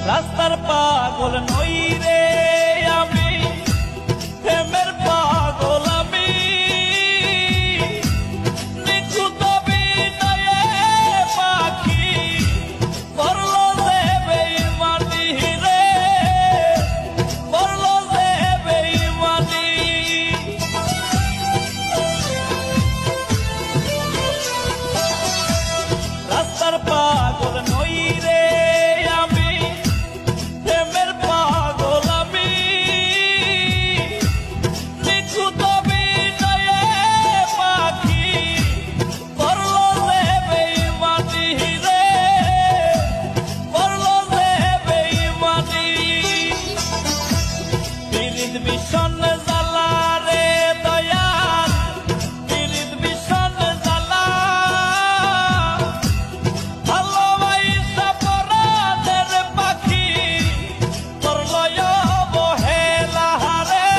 রাস্তার পাগল নই রে আমি, প্রেমের পাগল আমি। নিখুঁত বিনয়ে পাখি করলো যে বেঈমানি রে, করলো যে বেঈমানি। রাস্তার পাগল নই রে আমি, প্রেমের পাগল আমি। নিখুঁত বিনয়ে পাখি করলো যে বেঈমানি রে, করলো যে বেঈমানি। পীড়িত ভীষণ জ্বালা রে দয়াল, পীড়িত ভীষণ জ্বালা। ভালোবাসা পরাণের পাখি করলো অবহেলা রে,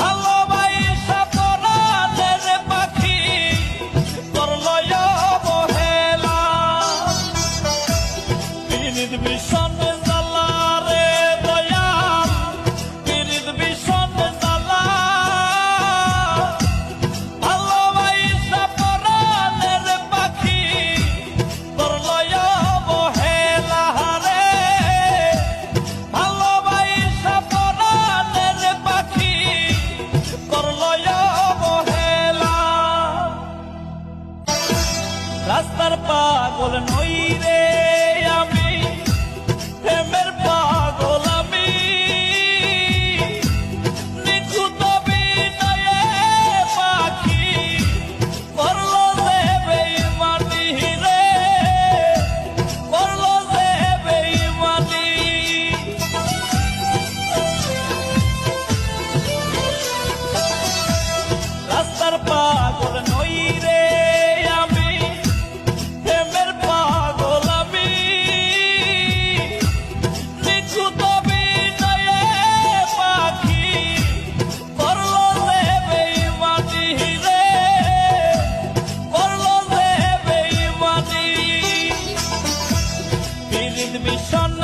ভালোবাসা পরাণের পাখি করলো অবহেলা। পীড়িত ভীষণ জ্বালা রে দয়াল, পীড়িত ভীষণ জ্বালা। ভালোবাসা পরাণের পাখি করলো অবহেলা রে, ভালোবাসা পরাণের পাখি করলো অবহেলা। রাস্তার পাগল নই রে আমি, প্রেমের পাগল আমি। নিখুঁত বিনয়ে পাখি করলো যে বেঈমানি রে, করলো যে বেঈমানি। রাস্তার পাগল নই রে আমি, প্রেমের পাগল আমি। নিখুঁত বিনয়ে পাখি করলো যে বেঈমানি রে, করলো যে বেঈমানি। পীড়িত ভীষণ